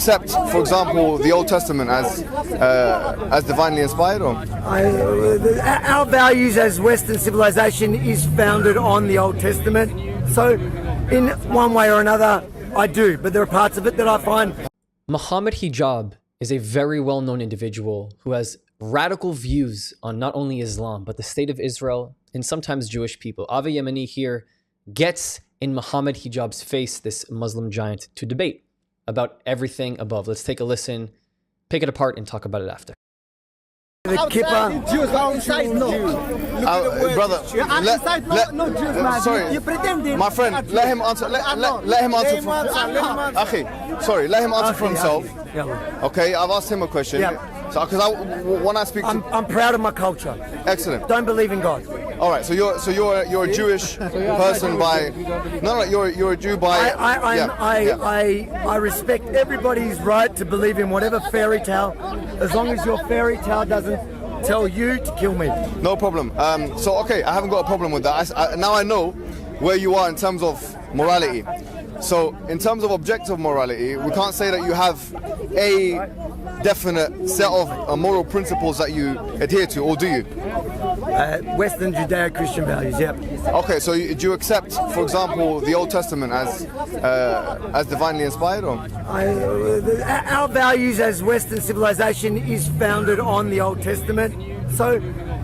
accept, for example, the Old Testament as divinely inspired? Or? Our values as Western civilization is founded on the Old Testament. So, in one way or another, I do. But there are parts of it that I find. Mohammed Hijab is a very well-known individual who has radical views on not only Islam, but the state of Israel and sometimes Jewish people. Avi Yemini here gets in Mohammed Hijab's face, this Muslim giant, to debate about everything above. Let's take a listen, pick it apart, and talk about it after. The kippah. Jews are inside, no. Brother, sorry, you pretending. My friend, let him answer. Let him answer. Sorry, let him answer for himself. Okay, I've asked him a question. So, because when I speak, I'm proud of my culture. Excellent. Don't believe in God. All right, so you're a Jewish person by you're a Jew by. I respect everybody's right to believe in whatever fairy tale, as long as your fairy tale doesn't tell you to kill me. No problem. So okay, I haven't got a problem with that. Now I know where you are in terms of morality. So in terms of objective morality, we can't say that you have a definite set of moral principles that you adhere to, or do you? Western Judeo-Christian values, yeah. Okay, so do you accept, for example, the Old Testament as divinely inspired? Or? Our values as Western civilization is founded on the Old Testament. So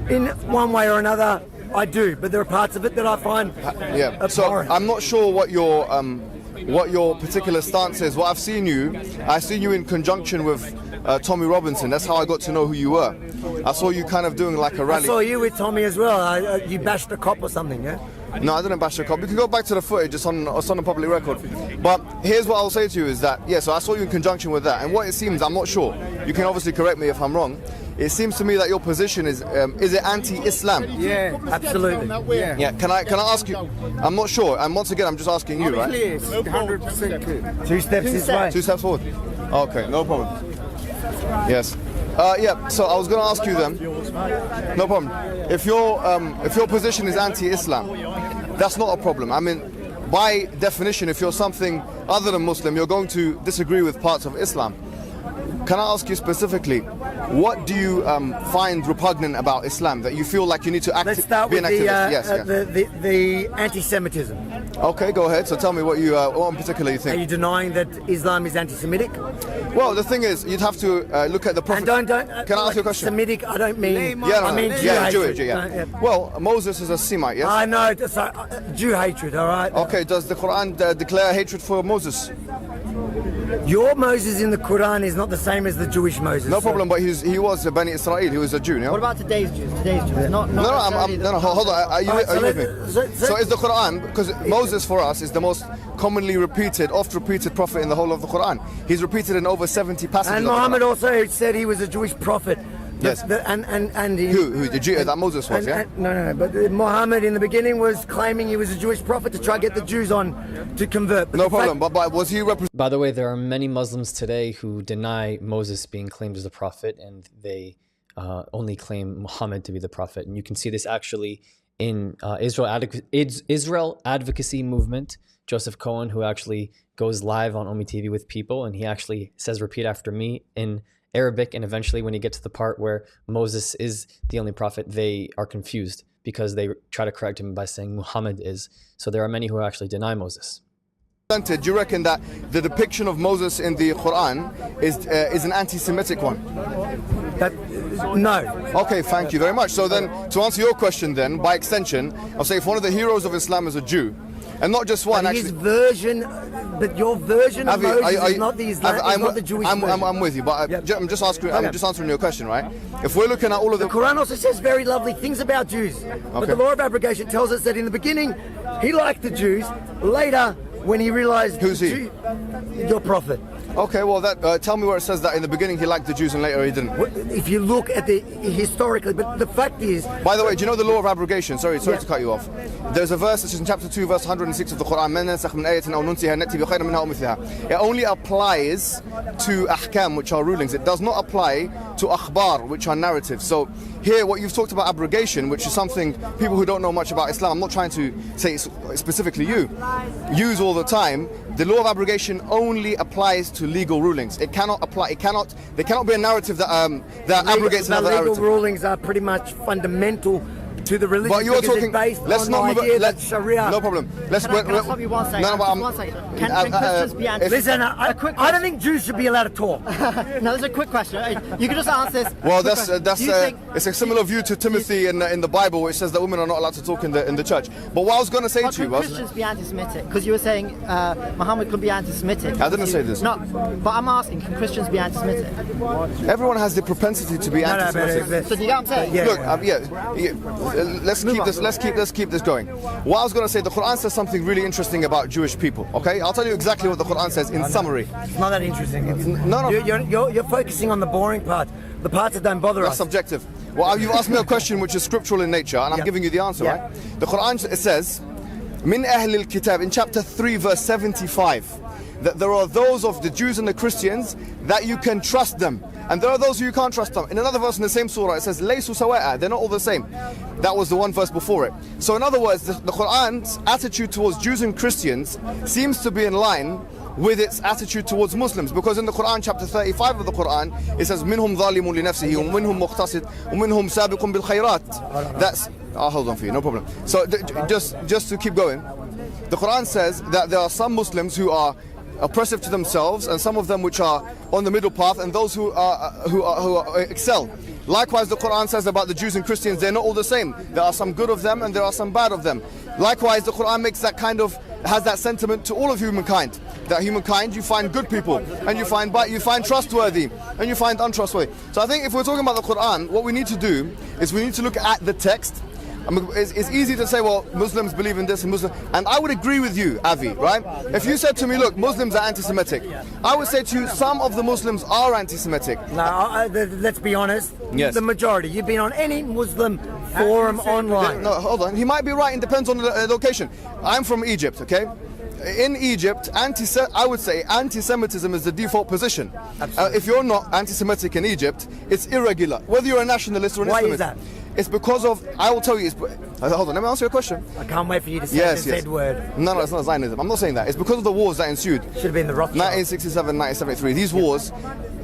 in one way or another, I do. But there are parts of it that I find abhorrent. So I'm not sure what your particular stance is. What I've seen you in conjunction with Tommy Robinson. That's how I got to know who you were. I saw you kind of doing like a rally. I saw you with Tommy as well. You bashed a cop or something, yeah? No, I didn't bash a cop. We can go back to the footage. It's on a public record. But here's what I'll say to you is that, so I saw you in conjunction with that. And what it seems, I'm not sure. You can obviously correct me if I'm wrong. It seems to me that your position is it anti-Islam? Yeah, absolutely. Yeah. Can I ask you? I'm not sure. And once again, I'm just asking you, right? 100% clear. 2 steps this way. 2 steps forward. Okay, no problem. Yes. So I was going to ask you then. No problem. If your position is anti-Islam, that's not a problem. I mean, by definition, if you're something other than Muslim, you're going to disagree with parts of Islam. Can I ask you specifically, what do you find repugnant about Islam that you feel like you need to Let's start with the anti-Semitism. Okay, go ahead. So tell me what in particular you think. Are you denying that Islam is anti-Semitic? Well, the thing is, you'd have to look at the Prophet. And don't Can I ask you a question? Semitic, I don't mean. I mean Jewish. Yeah. Well, Moses is a Semite, yes? I know, so, Jew hatred, all right? Okay, does the Quran declare hatred for Moses? Your Moses in the Quran is not the same as the Jewish Moses. No problem, but he was a Bani Israel. He was a Jew. What about today's Jews? No, hold on. Are you with me? So is the Quran, because Moses for us is the most commonly repeated, oft-repeated prophet in the whole of the Quran. He's repeated in over 70 passages. And Muhammad also said he was a Jewish prophet. Yes. Who? The Jew that Moses was, No. But Muhammad in the beginning was claiming he was a Jewish prophet to try to get the Jews on to convert. But no problem. But was he By the way, there are many Muslims today who deny Moses being claimed as a prophet, and they only claim Muhammad to be the prophet. And you can see this actually in Israel advocacy movement. Joseph Cohen, who actually goes live on Omi TV with people, and he actually says, "Repeat after me" in Arabic, and eventually when he gets to the part where Moses is the only prophet, they are confused because they try to correct him by saying Muhammad is. So there are many who actually deny Moses. Do you reckon that the depiction of Moses in the Quran is an anti-Semitic one? No. Okay, thank you very much. So then, to answer your question then, by extension, I'll say if one of the heroes of Islam is a Jew, and not just one, but but your version of Moses is not the Islam, is not the Jewish version. I'm with you, but I'm just asking. I'm just answering your question, right? If we're looking at all of the Quran also says very lovely things about Jews, but the law of abrogation tells us that in the beginning he liked the Jews. Later, when he realized who's he? Your prophet. Okay, well, tell me where it says that in the beginning he liked the Jews and later he didn't. If you look at the historically, but the fact is. By the way, do you know the law of abrogation? Sorry to cut you off. There's a verse, which is in chapter 2, verse 106 of the Quran. It only applies to ahkam, which are rulings. It does not apply to akhbar, which are narratives. So here, what you've talked about abrogation, which is something people who don't know much about Islam, I'm not trying to say it's specifically you, use all the time. the law of abrogation only applies to legal rulings. It cannot apply. There cannot be a narrative that abrogates The another legal narrative. rulings are pretty much fundamental to the religion. But you're because talking. it's based Let's on not the move. idea that Sharia. No problem. Let's. Can I stop you one second? No, but I'm- One second. Can Christians be anti? Listen, A quick I don't think Jews should be allowed to talk. No, there's a quick question. You can just answer this. Well, Quick that's question. Do you think- it's a similar view to Timothy in the Bible, which says that women are not allowed to talk in the church. But what I was going to say But to you can was, Christians be anti-Semitic? Because you were saying Muhammad could be anti-Semitic. I didn't say this. No, but I'm asking, can Christians be anti-Semitic? everyone has the propensity to be No, anti-Semitic. but- So do you get what I'm saying? Yeah. Look, let's keep this going. What I was going to say, the Quran says something really interesting about Jewish people. Okay, I'll tell you exactly what the Quran says in summary. It's not that interesting. No. You're focusing on the boring part, the parts that don't bother That's us. subjective. Well, you've asked me a question which is scriptural in nature, and I'm Yeah. giving you the answer, Yeah. right? The Quran it says, "Min ahlil kitab" in chapter 3, verse 75, that there are those of the Jews and the Christians that you can trust them, and there are those who you can't trust them. In another verse in the same surah, it says, "Laysu sawa'a," they're not all the same. That was the one verse before it. So in other words, the Quran's attitude towards Jews and Christians seems to be in line with its attitude towards Muslims, because in the Quran, chapter 35 of the Quran, it says, "Minhum zalimun li nafsihi, wa minhum muqtasid, wa minhum sabiqun bil khayrat." That's, I'll hold on for you, no problem. So just to keep going, the Quran says that there are some Muslims who are oppressive to themselves, and some of them which are on the middle path, and those who excel. Likewise, the Quran says about the Jews and Christians, they're not all the same. There are some good of them and there are some bad of them. Likewise, the Quran makes that has that sentiment to all of humankind. That humankind, you find good people, and you find trustworthy, and you find untrustworthy. So I think if we're talking about the Quran, what we need to do is we need to look at the text. I mean, it's easy to say, well, Muslims believe in this and I would agree with you, Avi, right? If you said to me, look, Muslims are anti-Semitic, I would say to you, some of the Muslims are anti-Semitic. No, let's be honest. Yes. The majority. You've been on any Muslim forum online. No, hold on. He might be right. It depends on the location. I'm from Egypt, okay? In Egypt, I would say anti-Semitism is the default position. If you're not anti-Semitic in Egypt, it's irregular. Whether you're a nationalist or an Why Islamist. is that? It's because of, I will tell you, hold on, let me answer your question. I can't wait for you to say Yes, the yes. Z word. No, it's not Zionism. I'm not saying that. It's because of the wars that ensued. Should have been the Rothschild. 1967, 1973. These wars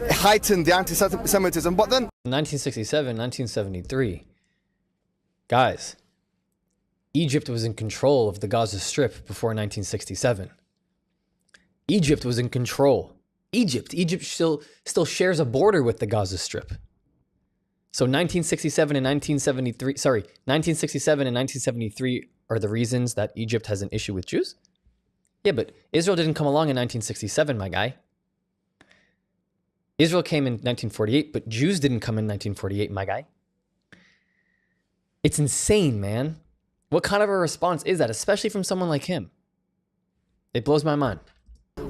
heightened the anti-Semitism, but then 1967, 1973. Guys, Egypt was in control of the Gaza Strip before 1967. Egypt was in control. Egypt still shares a border with the Gaza Strip. So 1967 and 1973 are the reasons that Egypt has an issue with Jews? Yeah, but Israel didn't come along in 1967, my guy. Israel came in 1948, but Jews didn't come in 1948, my guy. It's insane, man. What kind of a response is that, especially from someone like him? It blows my mind.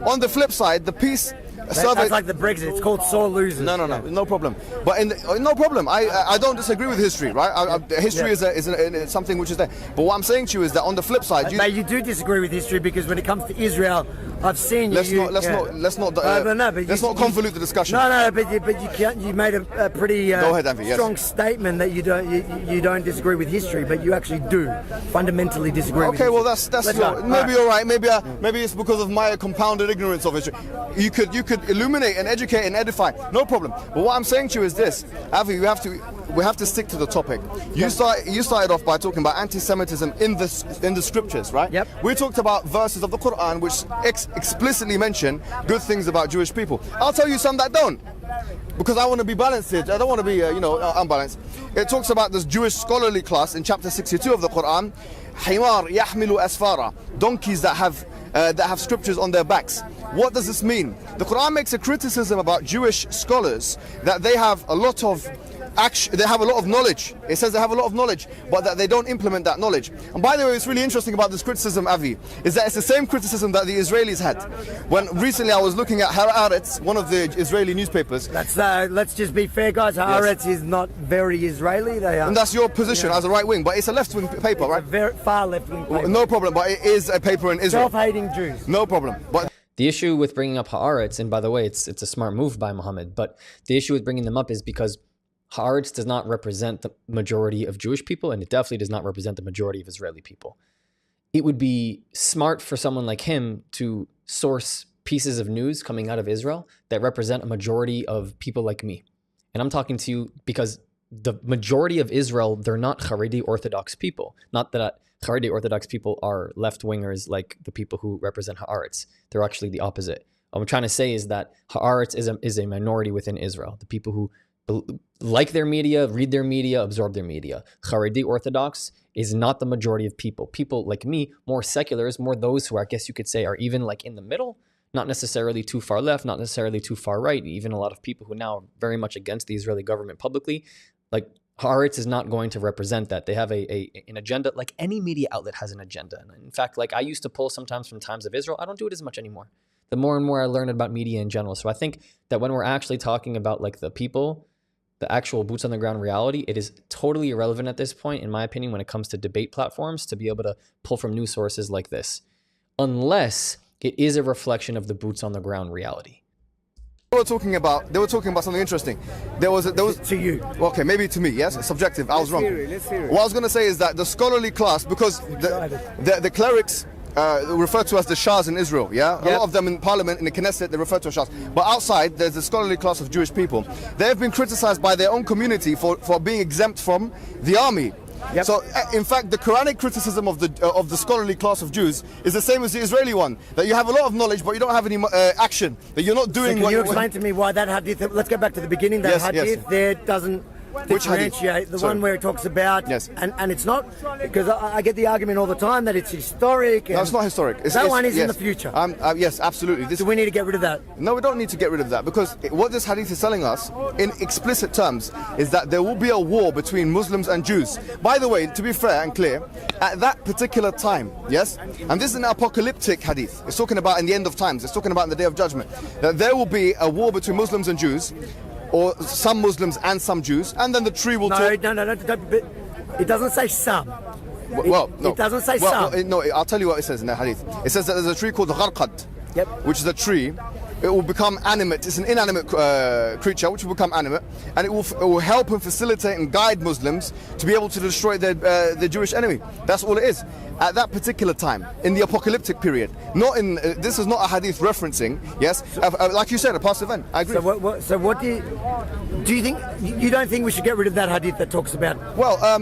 on the flip side, the peace survey... That's like the Brexit. It's called sore losers. No problem. But no problem. I don't disagree with history, right? History is something which is there. But what I'm saying to you is that on the flip side, But you do disagree with history because when it comes to Israel, I've seen let's you. not convolute the discussion. But you made a pretty Go ahead, Avi, yes. strong statement that you don't disagree with history, but you actually do fundamentally disagree. with Okay, history. well that's maybe you're right. Maybe it's because of my compounded ignorance of history. You could illuminate and educate and edify. No problem. But what I'm saying to you is this, Avi, we have to stick to the topic. You started off by talking about anti-Semitism in the scriptures, right? Yep. We talked about verses of the Quran which explicitly mention good things about Jewish people. I'll tell you some that don't, because I want to be balanced here. I don't want to be unbalanced. It talks about this Jewish scholarly class in chapter 62 of the Quran. Himar yahmilu asfara, donkeys that have scriptures on their backs. What does this mean? The Quran makes a criticism about Jewish scholars that they have a lot of knowledge. It says they have a lot of knowledge, but that they don't implement that knowledge. And by the way, what's really interesting about this criticism, Avi, is that it's the same criticism that the Israelis had. When recently I was looking at Haaretz, one of the Israeli newspapers. Let's just be fair, guys. Haaretz is not very Israeli. They are. And that's your position as a right wing, but it's a left wing paper, right? A very far left wing paper. No problem, but it is a paper in Israel. Self-hating Jews. No problem. But the issue with bringing up Haaretz, and by the way, it's a smart move by Mohammed, but the issue with bringing them up is because Haaretz does not represent the majority of Jewish people, and it definitely does not represent the majority of Israeli people. it would be smart for someone like him to source pieces of news coming out of Israel that represent a majority of people like me. And I'm talking to you because the majority of Israel, they're not Haredi Orthodox people. Not that Haredi Orthodox people are left-wingers like the people who represent Haaretz. They're actually the opposite. What I'm trying to say is that Haaretz is a minority within Israel. The people who like their media, read their media, absorb their media. Haredi Orthodox is not the majority of people. People like me, more seculars, more those who I guess you could say are even like in the middle, not necessarily too far left, not necessarily too far right. Even a lot of people who now are very much against the Israeli government publicly, like Haaretz is not going to represent that. They have an agenda, like any media outlet has an agenda. And in fact, like I used to pull sometimes from Times of Israel. I don't do it as much anymore. The more and more I learn about media in general. So I think that when we're actually talking about like the people, the actual boots on the ground reality, it is totally irrelevant at this point, in my opinion, when it comes to debate platforms, to be able to pull from news sources like this, unless it is a reflection of the boots on the ground reality. They were talking about something interesting. There was To you. okay, maybe to me, yes, it's subjective. I was wrong. Let's hear it. What I was going to say is that the scholarly class, because the clerics referred to as the Shahs in Israel, yeah? A lot of them in parliament, in the Knesset, they refer to as Shahs. But outside, there's the scholarly class of Jewish people. They have been criticized by their own community for being exempt from the army. Yep. So, in fact, the Quranic criticism of the scholarly class of Jews is the same as the Israeli one. That you have a lot of knowledge, but you don't have any action. That you're not doing. So can you explain to me why that hadith? Let's go back to the beginning. That hadith there doesn't Which hadith? differentiate the Sorry. one where it talks about. Yes. And it's not, because I get the argument all the time that it's historic. No, it's not historic. That one is yes. in the future. Yes, absolutely. So we need to get rid of that. No, we don't need to get rid of that, because what this hadith is telling us in explicit terms is that there will be a war between Muslims and Jews. By the way, to be fair and clear, at that particular time, yes, and this is an apocalyptic hadith. It's talking about in the end of times. It's talking about in the day of judgment. That there will be a war between Muslims and Jews, or some Muslims and some Jews, and then the tree will No, it doesn't say some. Well, no. It doesn't say some. No, I'll tell you what it says in the hadith. It says that there's a tree called the gharqad, Yep. which is a tree. It will become animate. It's an inanimate creature which will become animate, and it will help and facilitate and guide Muslims to be able to destroy their Jewish enemy. That's all it is. At that particular time, in the apocalyptic period, not in. This is not a hadith referencing. Yes, like you said, a past event. I agree. So what do you think? You don't think we should get rid of that hadith that talks about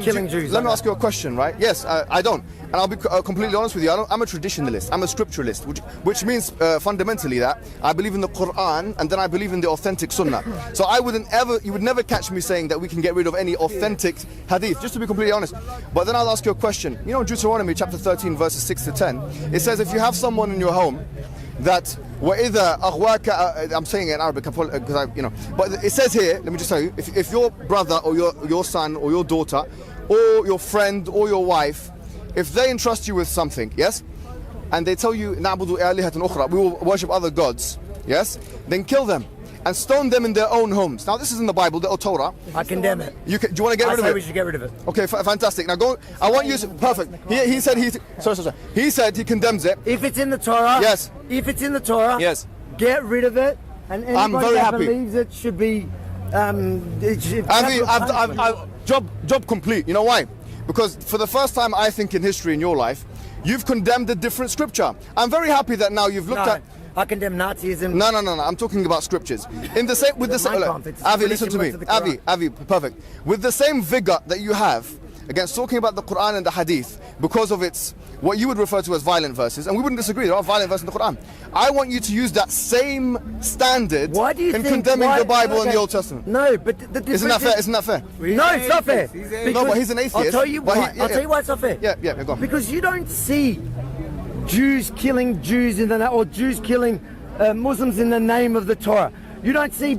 killing Jews? Let me ask you a question, right? Yes, I don't. And I'll be completely honest with you. I'm a traditionalist. I'm a scripturalist, which means fundamentally that I believe in the Quran and then I believe in the authentic Sunnah. So you would never catch me saying that we can get rid of any authentic hadith, just to be completely honest. But then I'll ask you a question. You know, in Deuteronomy chapter 13, verses 6 to 10, it says if you have someone in your home that وَإِذَا أَغْوَاكَ, I'm saying it in Arabic because but it says here, let me just tell you, if your brother or your son or your daughter or your friend or your wife, if they entrust you with something, yes, and they tell you نَعْبُدُ آلِهَةً أُخْرَى, we will worship other gods, yes, then kill them and stone them in their own homes. Now this is in the Bible, the Torah. I condemn it. Do you want to get rid of it? I say we should get rid of it. Okay, fantastic. Now go. I want you to, perfect. He said sorry. He said he condemns it. If it's in the Torah, yes. If it's in the Torah, yes, get rid of it. And I'm anybody very that happy. believes it should be. Job complete. You know why? Because for the first time, I think in history in your life, you've condemned a different scripture. I'm very happy that now you've looked at. I condemn Nazism. No. I'm talking about scriptures. In the same, with the same. Avi, listen to me. Avi, perfect. With the same vigor that you have against talking about the Quran and the Hadith, because of its what you would refer to as violent verses, and we wouldn't disagree. There are violent verses in the Quran. I want you to use that same standard in condemning the Bible and the Old Testament. No, but the difference Isn't that fair? No, it's not fair. No, but he's an atheist. I'll tell you why. I'll tell you why it's not fair. Yeah, go on. Because you don't see Jews killing Jews or Jews killing Muslims in the name of the Torah. You don't see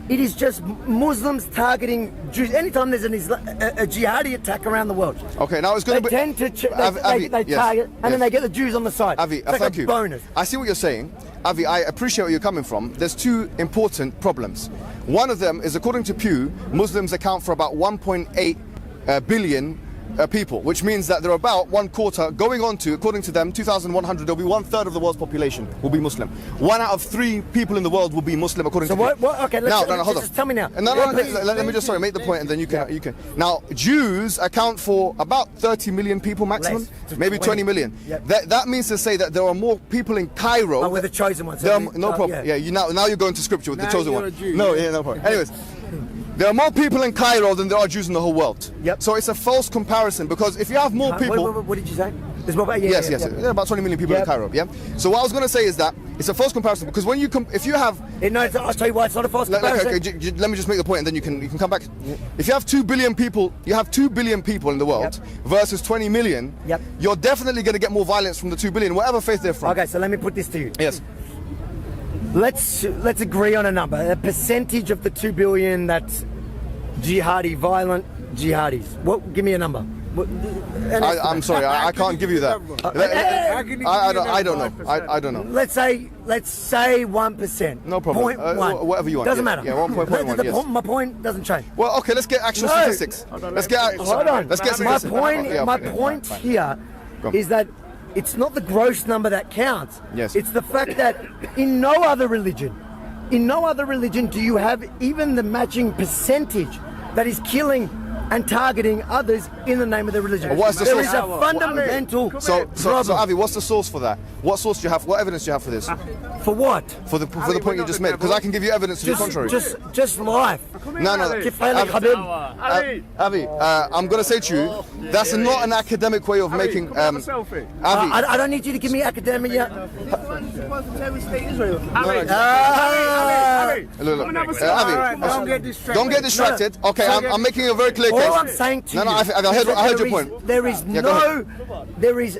it is just Muslims targeting Jews. Anytime there's a jihadi attack around the world, okay, now it's going to tend to they target, and then they get the Jews on the side. Avi, it's like thank a you. bonus. I see what you're saying, Avi. I appreciate where you're coming from. There's two important problems. One of them is, according to Pew, Muslims account for about 1.8 billion people, which means that they're about 1/4 going on to, according to them, 2,100. There'll be 1/3 of the world's population will be Muslim. 1 out of 3 people in the world will be Muslim, according So to. what? Okay, no, hold on. Just tell me now. Let me just make the point, and then you can. Now, Jews account for about 30 million people maximum, maybe 20 million. Yep. That means to say that there are more people in Cairo. Oh, we're the chosen ones. No problem. Yeah, now you're going to scripture with the chosen one. No problem. Anyways. There are more people in Cairo than there are Jews in the whole world. Yep. So it's a false comparison, because if you have more people... What did you say? There's more about, yes. There are about 20 million people in Cairo, yeah? So what I was going to say is that it's a false comparison, because when you... if you have... No, I'll tell you why it's not a false comparison. Okay, let me just make the point, and then you can come back. If you have 2 billion people, you have 2 billion people in the world versus 20 million, you're definitely going to get more violence from the 2 billion, whatever faith they're from. Okay, so let me put this to you. Yes. Let's agree on a number. A percentage of the 2 billion that's jihadi, violent jihadis. Give me a number. I'm sorry, I can't give you that. I don't know. I don't know. Let's say 1%. No problem. 0.1. Whatever you want. Doesn't matter. Yeah, 1.1. Yes. My point doesn't change. Well, okay, let's get actual statistics. Let's get. Hold on. Let's get some. My point here is that it's not the gross number that counts. Yes. It's the fact that in no other religion do you have even the matching percentage that is killing and targeting others in the name of the religion. What's the there source? is a fundamental So Avi, what's the source for that? What source do you have? What evidence do you have for this? For what? For the point you just made, because I can give you evidence to the contrary. Just life. No. Avi, I'm going to say to you, that's not an academic way of making. Avi, I don't need you to give me academia. Avi, don't get distracted. Okay, I'm making a very clear case. All I'm saying to you. I heard your point. There is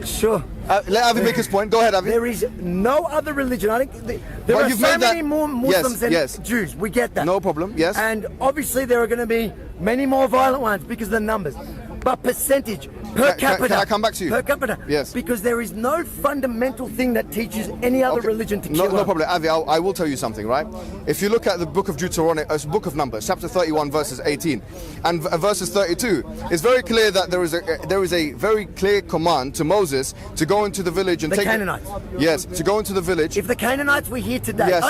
Sure. Let Avi make his point. Go ahead, Avi. There is no other religion. I think there are so many more Muslims than Jews. We get that. No problem. Yes. And obviously there are going to be many more violent ones because of the numbers. But percentage per capita. Can I come back to you? Per capita. Yes. Because there is no fundamental thing that teaches any other religion to kill. No problem, Avi. I will tell you something, right? If you look at the book of Deuteronomy, book of Numbers, chapter 31, verses 18, and verses 32, it's very clear that there is a very clear command to Moses to go into the village and take the Canaanites. Yes, to go into the village. If the Canaanites were here today, yes.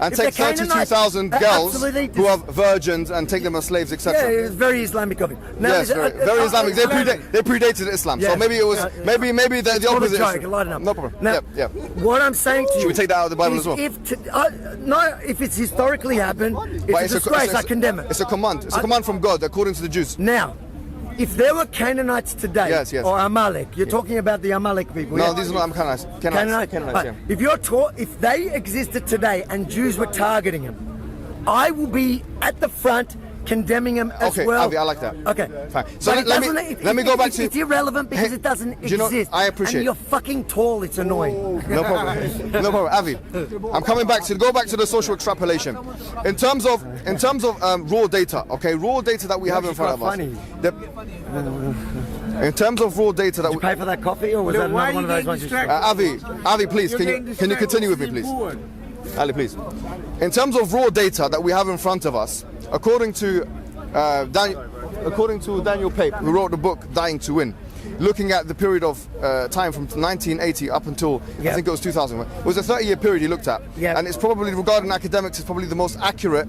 And take 32,000 girls who are virgins and take them as slaves, etc. Yeah, it's very Islamic of it. Now, yes, very Islamic. They predated Islam, so maybe it was maybe the opposite. Joke, no problem. Now, what I'm saying to you, should we take that out of the Bible as well? If it's historically happened, it's a disgrace. I condemn it. It's a command. It's a command from God, according to the Jews. Now, if there were Canaanites today, or Amalek, you're talking about the Amalek people. No, these are not Canaanites. Canaanites. If they existed today and Jews were targeting them, I will be at the front condemning them as well. Avi, I like that. Okay, fine. So let me go back to. It's irrelevant because it doesn't exist. I appreciate. And you're fucking tall. It's annoying. No problem. No problem, Avi. I'm coming back to the social extrapolation. In terms of raw data, okay, raw data that we have in front of us. In terms of raw data that Did you pay for that coffee, or was that another one of those ones? Avi, please, can you continue with me, please? Ali, please. In terms of raw data that we have in front of us, according to Daniel Pape, who wrote the book Dying to Win, looking at the period of time from 1980 up until I think it was 2000, it was a 30-year period he looked at, and it's probably, regarding academics, it's probably the most accurate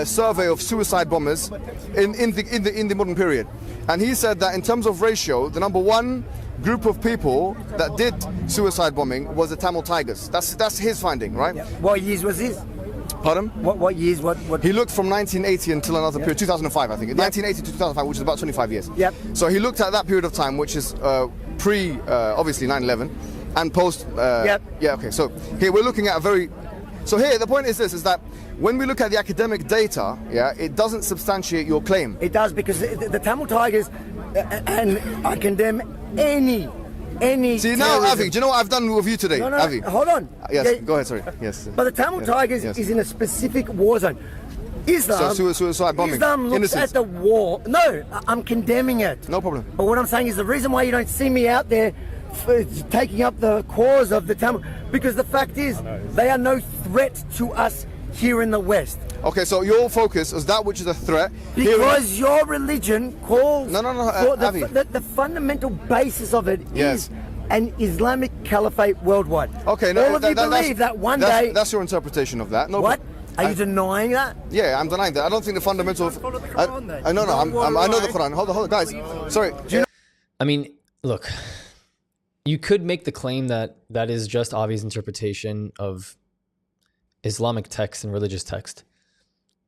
survey of suicide bombers in the modern period. And he said that in terms of ratio, the number one group of people that did suicide bombing was the Tamil Tigers. That's his finding, right? Yeah. What years was this? Pardon? What years? What? He looked from 1980 until another period, 2005, I think. 1980 to 2005, which is about 25 years. Yep. So he looked at that period of time, which is pre, obviously, 9/11, and post. Yep. Yeah. Okay. So here we're looking at a very. So here the point is this: is that when we look at the academic data, it doesn't substantiate your claim. It does, because the Tamil Tigers, and I condemn any. See now, Avi, do you know what I've done with you today? No, Avi. Hold on. Yes, go ahead, sorry. Yes. But the Tamil Tigers is in a specific war zone. Islam, so suicide bombing. Islam looks at the war. No, I'm condemning it. No problem. But what I'm saying is the reason why you don't see me out there taking up the cause of the Tamil, because the fact is they are no threat to us here in the West. Okay, so your focus is that which is a threat. Because your religion calls No, for Avi. the fundamental basis of it Yes. is an Islamic caliphate worldwide. Okay, no, all of you believe that one day. That's your interpretation of that. No, What? Are you denying that? Yeah, I'm denying that. I don't think the fundamental. Follow the Quran, then. I know, I know the Quran. Hold on, guys. Sorry. I mean, look, you could make the claim that that is just Avi's interpretation of Islamic text and religious text.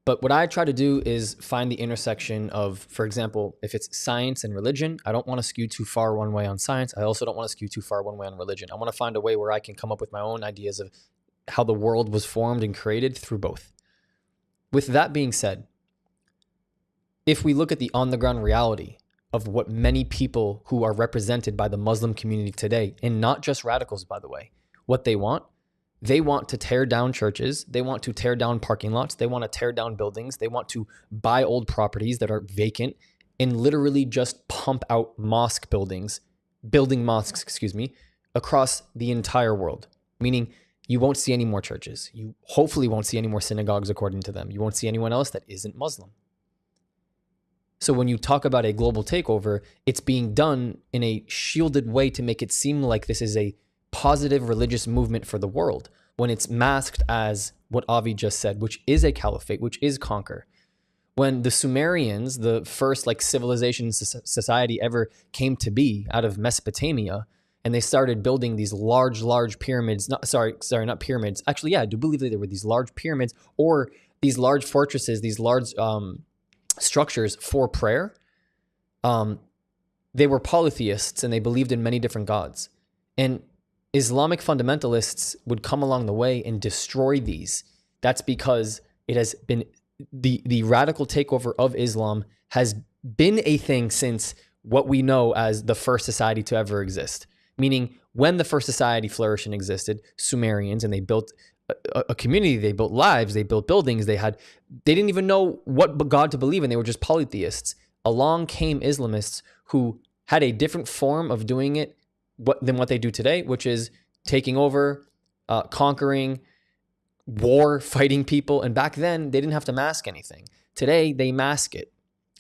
But what I try to do is find the intersection of, for example, if it's science and religion, I don't want to skew too far one way on science. I also don't want to skew too far one way on religion. I want to find a way where I can come up with my own ideas of how the world was formed and created through both. With that being said, if we look at the on-the-ground reality of what many people who are represented by the Muslim community today, and not just radicals, by the way, what they want to tear down churches, they want to tear down parking lots, they want to tear down buildings, they want to buy old properties that are vacant and literally just pump out building mosques, across the entire world. Meaning you won't see any more churches. You hopefully won't see any more synagogues according to them. You won't see anyone else that isn't Muslim. So when you talk about a global takeover, it's being done in a shielded way to make it seem like this is a positive religious movement for the world, when it's masked as what Avi just said, which is a caliphate, which is conquer. When the Sumerians, the first civilization society ever came to be out of Mesopotamia, and they started building these large pyramids, not pyramids. Actually, yeah, I do believe that there were these large pyramids or these large fortresses, these large structures for prayer. They were polytheists and they believed in many different gods. And Islamic fundamentalists would come along the way and destroy these. That's because it has been the radical takeover of Islam has been a thing since what we know as the first society to ever exist. Meaning when the first society flourished and existed, Sumerians, and they built a community, they built lives, they built buildings, they didn't even know what God to believe in, they were just polytheists. Along came Islamists who had a different form of doing it than what they do today, which is taking over, conquering, war, fighting people. And back then, they didn't have to mask anything. Today, they mask it.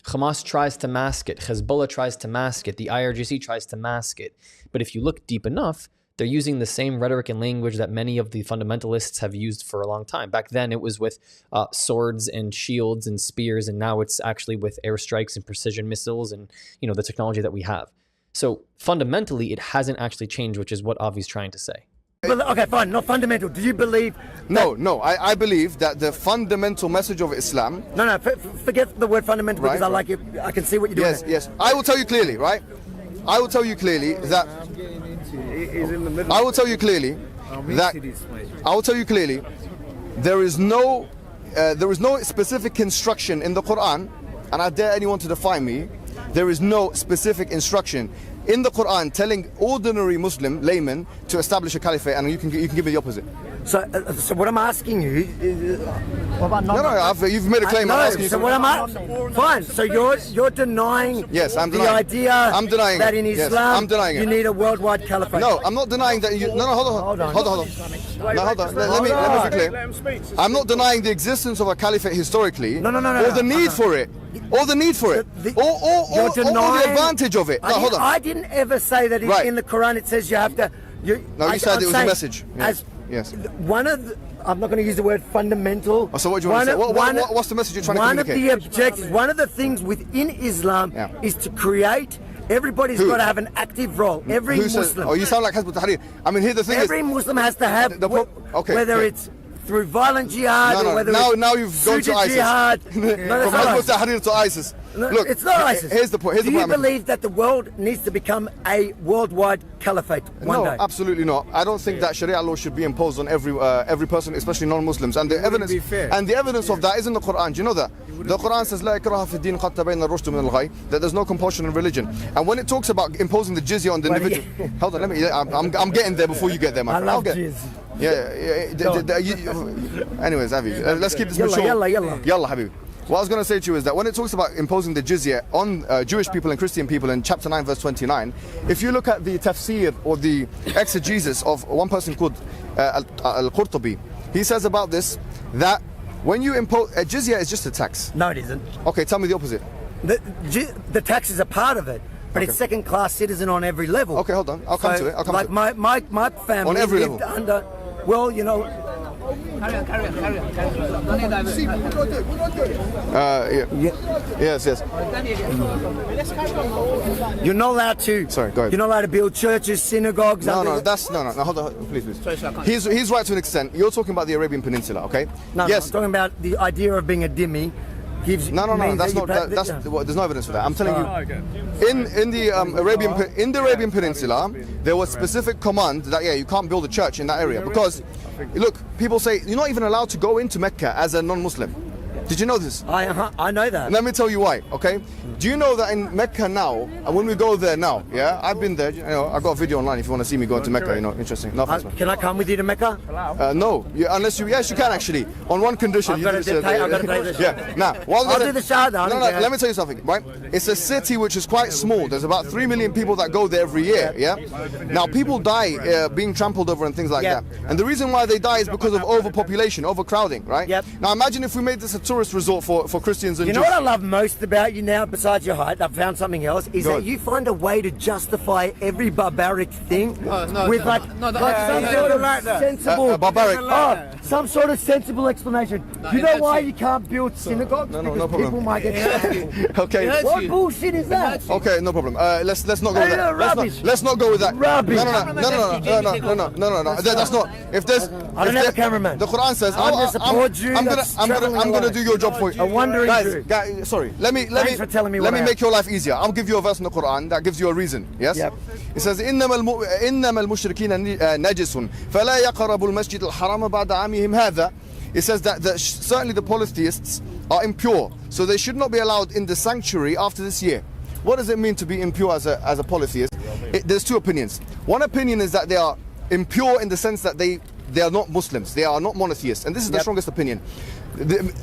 Hamas tries to mask it. Hezbollah tries to mask it. The IRGC tries to mask it. But if you look deep enough, they're using the same rhetoric and language that many of the fundamentalists have used for a long time. Back then, it was with swords and shields and spears, and now it's actually with airstrikes and precision missiles and the technology that we have. So fundamentally, it hasn't actually changed, which is what Avi's trying to say. Okay, fine, not fundamental. Do you believe... No, I believe that the fundamental message of Islam... No, forget the word fundamental, because I like it. I can see what you're doing. Yes. I will tell you clearly, right? I will tell you clearly that there is no specific instruction in the Quran, and I dare anyone to defy me. There is no specific instruction in the Quran telling ordinary Muslim laymen to establish a caliphate, and you can give me the opposite. So what I'm asking you is... You've made a claim. I'm asking you. So what I'm asking... Fine, so you're denying... Yes, I'm denying. The idea I'm denying that in Yes, Islam I'm denying you need a worldwide caliphate. No, I'm not denying that you... No, hold on. Let me be clear. I'm not denying the existence of a caliphate historically. No. Or the need for it. Or the need for it. Or the advantage of it. No, hold on. I didn't ever say that in the Quran it says you have to... You said it was a message. Yes. One of the, I'm not going to use the word fundamental. So what do you want to say? What's the message you're trying to communicate? One of the objectives, one of the things within Islam is to create... Everybody's got to have an active role. Every Muslim. Says, you sound like Hizb ut-Tahrir. I mean, here the thing every Muslim has to have, whether it's through violent jihad or whether now you've gone to ISIS. Jihad. From Hizb ut-Tahrir to ISIS. Look, it's not ISIS. Here's the point. Do you believe that the world needs to become a worldwide caliphate one day? No, absolutely not. I don't think that Sharia law should be imposed on every person, especially non-Muslims. And the evidence of that is in the Quran. Do you know that? The Quran says لا إكراه في الدين قد تبين الرشد من الغي, that there's no compulsion in religion. And when it talks about imposing the jizya on the individual, hold on, I'm getting there before you get there, man. I love jizya. Anyways, Avi, let's keep this mature. Yalla, Habib. What I was going to say to you is that when it talks about imposing the jizya on Jewish people and Christian people in chapter 9 verse 29, if you look at the tafsir or the exegesis of one person called Al-Qurtubi, he says about this that When you impose jizya, is just a tax. No, it isn't. Okay, tell me the opposite. The tax is a part of it, but it's second-class citizen on every level. Okay, hold on. I'll come to it. I'll come like to it. my family On every lived level. under. Well, you know. Yes. You're not allowed to. Sorry, go ahead. You're not allowed to build churches, synagogues. No. Hold on, please. He's right to an extent. You're talking about the Arabian Peninsula, okay? No, yes. I'm talking about the idea of being a dhimmi. No. That's not. There's no evidence for that. I'm telling you. In the Arabian Peninsula, there was specific command that you can't build a church in that area because, look, people say you're not even allowed to go into Mecca as a non-Muslim. Did you know this? I know that. Let me tell you why, okay? Do you know that in Mecca now, and when we go there now, I've been there, I've got a video online if you want to see me going to Mecca, interesting. No offense, man. Can I come with you to Mecca? No, yes, you can actually, on one condition. I've got to pay this. Yeah, now, I'll do the shahada. No, let me tell you something, right? It's a city which is quite small. There's about 3 million people that go there every year, Now, people die being trampled over and things like that. And the reason why they die is because of overpopulation, overcrowding, right? Yep. Now, imagine if we made this a tourist resort for Christians and You Jews. know what I love most about you now, besides your height? I've found something else. Is that you find a way to justify every barbaric thing with some sort of sensible, barbaric. some sort of sensible explanation. You know why you can't build synagogues? No Because problem. people might get Okay. What bullshit is that? Okay, no problem. Let's not go with that. Rubbish. Let's not go with that. Rubbish. No. That's not. If there's, I don't have a cameraman. The Quran says, I'm just a poor Jew that's traveling I'm gonna alone. do your job for you. A wandering Jew. Guys, sorry. Let me for telling me let what me I make your life easier. I'll give you a verse in the Quran that gives you a reason. Yes. Yep. It says, إنما المشركين نجس فلا يقربوا المسجد الحرام بعد عامهم هذا. It says that certainly the polytheists are impure, so they should not be allowed in the sanctuary after this year. What does it mean to be impure as a polytheist? There's two opinions. One opinion is that they are impure in the sense that they are not Muslims, they are not monotheists, and this is the strongest opinion.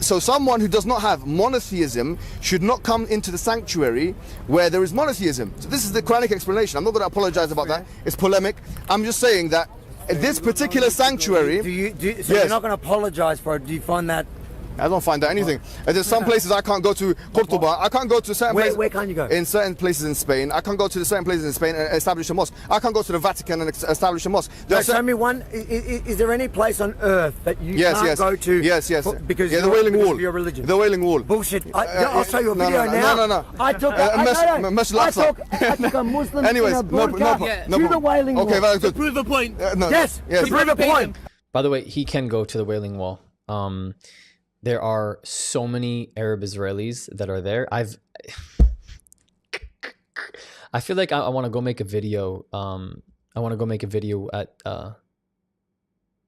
So someone who does not have monotheism should not come into the sanctuary where there is monotheism. So this is the Quranic explanation. I'm not going to apologize about that. It's polemic. I'm just saying that this particular sanctuary. So you're not going to apologize for it? Do you find that? I don't find that anything. There's some places I can't go to. Cordoba. I can't go to certain places. Where can't you go? In certain places in Spain. I can't go to certain places in Spain and establish a mosque. I can't go to the Vatican and establish a mosque. Show me one. Is there any place on earth that you can't go to? Yes. Because the Wailing Wall. Of your religion. The Wailing Wall. Bullshit. I'll show you a video now. No. I took a Muslim Anyways, to the Wailing Wall. Okay, very good. To prove a point. Yes, to prove a point. By the way, he can go to the Wailing Wall. There are so many Arab Israelis that are there. I feel like I want to go make a video. I want to go make a video at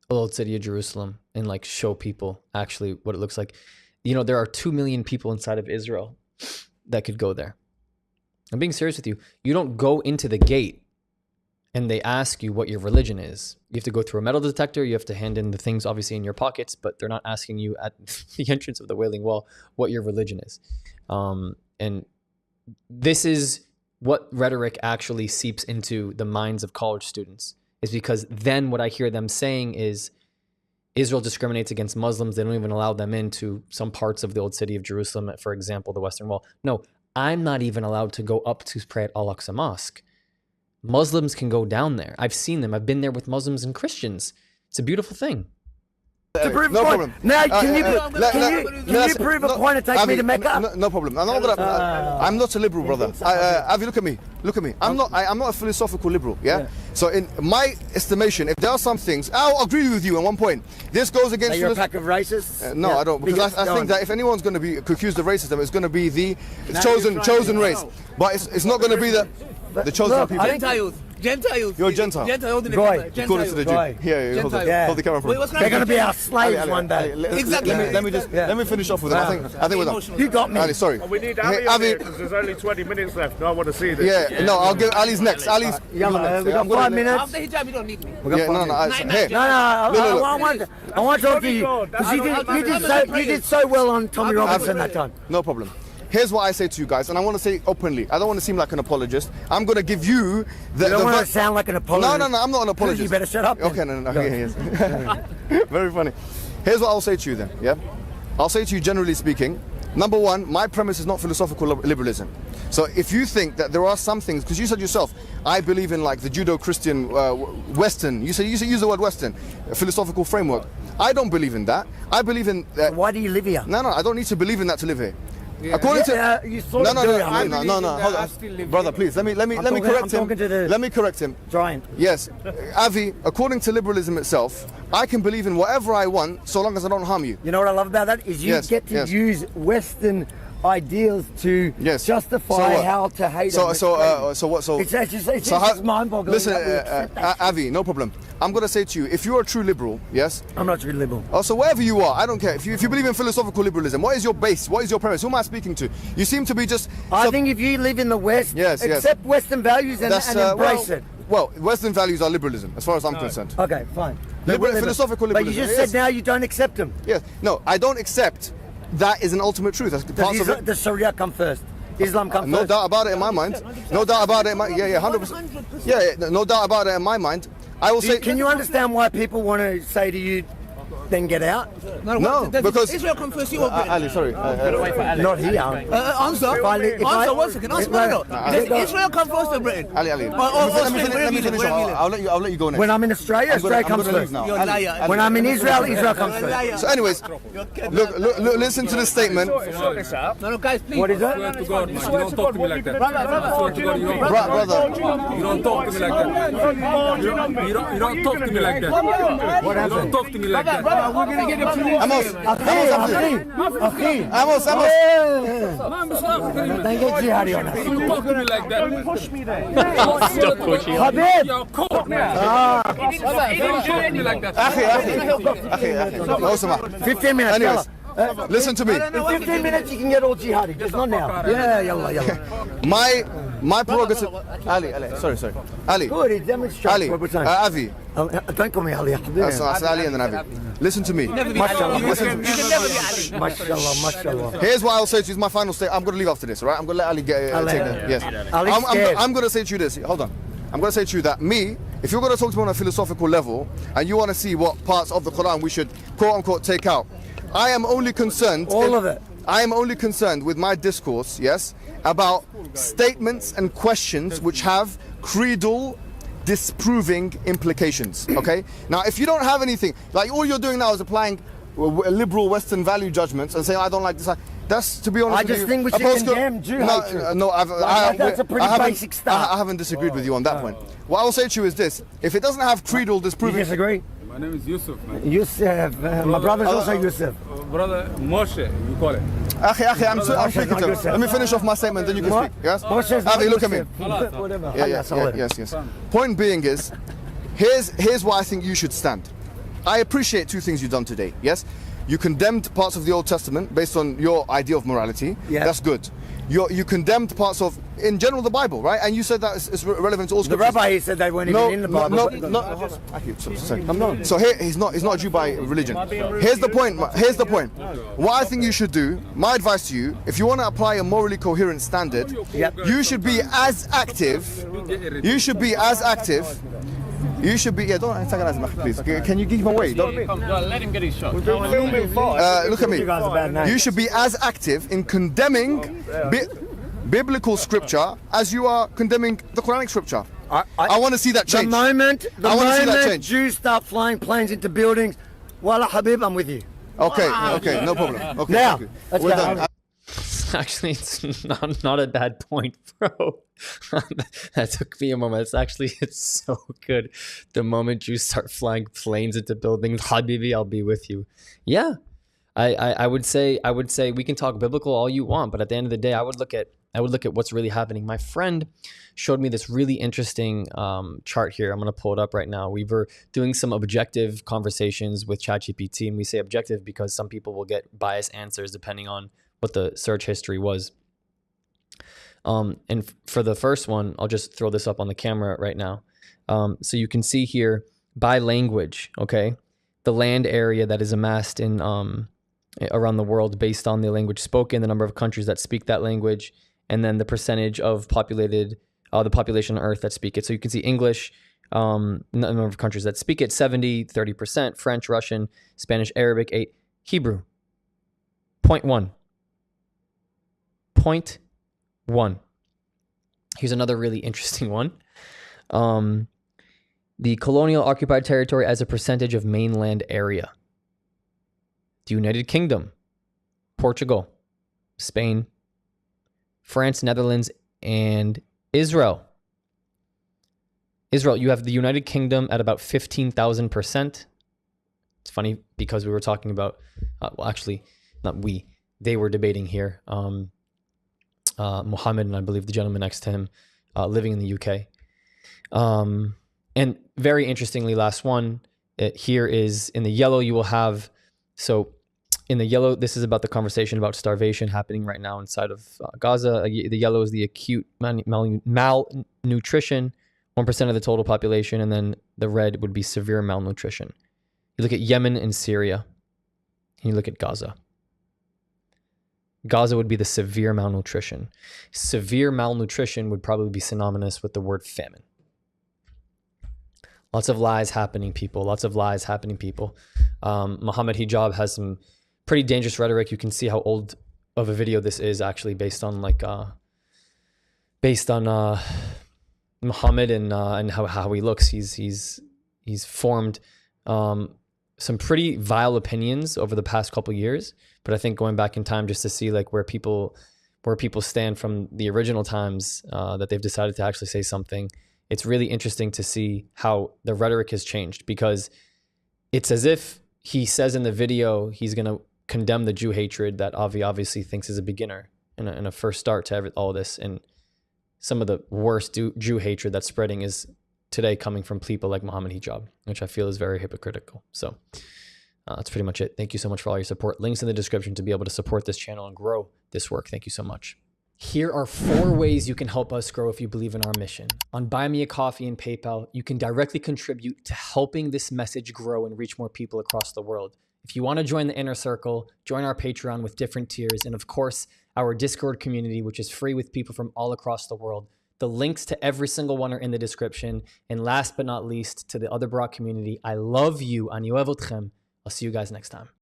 Old City of Jerusalem and like show people actually what it looks like. There are 2 million people inside of Israel that could go there. I'm being serious with you. You don't go into the gate and they ask you what your religion is. You have to go through a metal detector. You have to hand in the things obviously in your pockets, but they're not asking you at the entrance of the Wailing Wall what your religion is. And this is what rhetoric actually seeps into the minds of college students, is because then what I hear them saying is Israel discriminates against Muslims. They don't even allow them into some parts of the old city of Jerusalem, for example, the Western Wall. No, I'm not even allowed to go up to pray at Al-Aqsa Mosque. Muslims can go down there. I've seen them. I've been there with Muslims and Christians. It's a beautiful thing. To prove no a point. problem. Now, can you prove a point and take me to Mecca? No problem. I'm not a liberal, brother. Avi, look at me. I'm not a philosophical liberal. So in my estimation, if there are some things, I'll agree with you on one point. This goes against. You're a pack of racists. No, I don't, because I think that if anyone's going to be accused of racism, it's going to be the chosen race. But it's not going to be the chosen people. Gentiles. You're a Gentile. Gentile. Right. According to the Jew. Here, hold the camera for me. They're going to be our slaves one day. Exactly. Let me finish off with it. I think we're done. You got me. Ali, sorry. We need Ali on here because there's only 20 minutes left. No, I want to see this. Yeah, no, I'll give Ali's next. Ali's. We got 5 minutes. After hijab, you don't need me. I want to talk to you because you did so well on Tommy Robinson that time. No problem. Here's what I say to you guys, and I want to say openly. I don't want to seem like an apologist. I'm going to give you the... You don't want to sound like an apologist. No, I'm not an apologist. You better shut up. Okay, no. Yes. Very funny. Here's what I'll say to you then, I'll say to you, generally speaking, number one, my premise is not philosophical liberalism. So if you think that there are some things, because you said yourself, I believe in like the Judo-Christian Western, you use the word Western, philosophical framework. I don't believe in that. I believe in... Why do you live here? No, I don't need to believe in that to live here. Yeah. According to you sort of do. No, hold on, brother, please let me correct him. Let me correct him. Giant. Yes, Avi. According to liberalism itself, I can believe in whatever I want so long as I don't harm you. You know what I love about that is you get to use Western ideals to justify how to hate them. It's just mind-boggling. Listen, Avi, no problem. I'm gonna say to you, if you're a true liberal, yes. I'm not a true liberal. Oh, so wherever you are, I don't care. If you believe in philosophical liberalism, what is your base? What is your premise? Who am I speaking to? You seem to be just. I think if you live in the West, accept Western values and embrace it. Well, Western values are liberalism, as far as I'm concerned. Okay, fine. Philosophical liberalism. But you just said now you don't accept them. Yes. No, I don't accept. That is an ultimate truth. That's parts of it. Does Sharia come first? Islam come first? No doubt about it in my mind. No doubt about it. 100%. Yeah, no doubt about it in my mind. I will say. Can you understand why people want to say to you, then get out? No, because Israel come first. You Ali, sorry. Not here. Answer. Answer. 1 second. Answer. Does Israel come first to Britain? Ali. Let me finish. I'll let you go next. When I'm in Australia, Australia comes first. When I'm in Israel, Israel comes first. So, anyways, look, listen to this statement. No, guys, please. What is that? You don't talk to me like that. Brother. You don't talk to me like that. You don't talk to me like that. What happened? You don't talk to me like that. We're going to get it to you. Amos. Don't get jihadi on us. You don't talk to me like that. Push me there. Still pushing. Habib. You're cold, man. You don't talk to me like that. Akhi. 15 minutes. Anyways, listen to me. In 15 minutes, you can get all jihadi. Just not now. Yeah, yalla. My prerogative. Ali. Sorry. Ali. Good, he demonstrates Ali. what we're saying. Avi. Don't call me Ali. So I said Ali and then Avi. Listen to me. Mashallah. Listen to me. Mashallah. Here's what I'll say to you. It's my final statement. I'm going to leave after this, right? I'm going to let Ali take it. Yes. I'm going to say to you this. Hold on. I'm going to say to you that if you're going to talk to me on a philosophical level and you want to see what parts of the Quran we should quote unquote take out, I am only concerned. All of it. I am only concerned with my discourse, yes, about statements and questions which have creedal disproving implications. Okay? Now, if you don't have anything, like all you're doing now is applying liberal Western value judgments and saying, I don't like this. That's, to be honest, I just think we should condemn Jew hatred. No, that's a pretty basic start. I haven't disagreed with you on that point. What I'll say to you is this: if it doesn't have creedal disproving, you disagree? My name is Yusuf, man. Yusuf, my brother's also Yusuf. Brother Moshe, you call it. Akhi, I'm speaking to him. Let me finish off my statement, then you can speak. Yes? Avi, look at me. Whatever. Yes. Point being is, here's why I think you should stand. I appreciate two things you've done today. Yes, you condemned parts of the Old Testament based on your idea of morality. Yeah. That's good. You condemned parts of, in general, the Bible, right? And you said that it's relevant to all scriptures. The rabbi said they weren't even in the Bible. No. So here, he's not a Jew by religion. Here's the point. What I think you should do, my advice to you, if you want to apply a morally coherent standard, you should be as active. Don't antagonize me, please. Can you give him away? Don't let him get his shot. look at me. You should be as active in condemning biblical scripture as you are condemning the Quranic scripture. I want to see that change. The moment Jews start flying planes into buildings, Wallah Habib, I'm with you. Okay, no problem. Okay, now, let's go. Actually, it's not a bad point, bro. That took me a moment. It's so good. The moment you start flying planes into buildings, Habibi, I'll be with you. Yeah, I would say we can talk biblical all you want, but at the end of the day, I would look at what's really happening. My friend showed me this really interesting chart here. I'm gonna pull it up right now. We were doing some objective conversations with ChatGPT, and we say objective because some people will get biased answers depending on what the search history was. And for the first one, I'll just throw this up on the camera right now. So you can see here by language, okay, the land area that is amassed in around the world based on the language spoken, the number of countries that speak that language, and then the percentage of the population on Earth that speak it. So you can see English, number of countries that speak it, 70, 30%, French, Russian, Spanish, Arabic, 8, Hebrew. Point one. Point one. Here's another really interesting one. The colonial occupied territory as a percentage of mainland area. The United Kingdom, Portugal, Spain, France, Netherlands, and Israel. Israel, you have the United Kingdom at about 15,000%. It's funny because we were talking about, well, actually, not we, they were debating here. Mohammed and I believe the gentleman next to him living in the UK. And very interestingly, last one here is in the yellow, you will have, so in the yellow, this is about the conversation about starvation happening right now inside of Gaza. The yellow is the acute malnutrition, 1% of the total population, and then the red would be severe malnutrition. You look at Yemen and Syria, and you look at Gaza. Gaza would be the severe malnutrition. Severe malnutrition would probably be synonymous with the word famine. Lots of lies happening, people. Lots of lies happening, people. Mohammed Hijab has some pretty dangerous rhetoric. You can see how old of a video this is actually based on Muhammad and how he looks. He's formed some pretty vile opinions over the past couple years. But I think going back in time just to see like where people stand from the original times that they've decided to actually say something, it's really interesting to see how the rhetoric has changed, because it's as if he says in the video he's going to condemn the Jew hatred that Avi obviously thinks is a beginner and a first start to all this. And some of the worst Jew hatred that's spreading is today coming from people like Mohammed Hijab, which I feel is very hypocritical. So that's pretty much it. Thank you so much for all your support. Links in the description to be able to support this channel and grow this work. Thank you so much. Here are 4 ways you can help us grow if you believe in our mission. On Buy Me a Coffee and PayPal, you can directly contribute to helping this message grow and reach more people across the world. If you want to join the inner circle, join our Patreon with different tiers, and of course, our Discord community, which is free with people from all across the world. The links to every single one are in the description. And last but not least, to the other Barak community, I love you. Ani ohev otchem. I'll see you guys next time.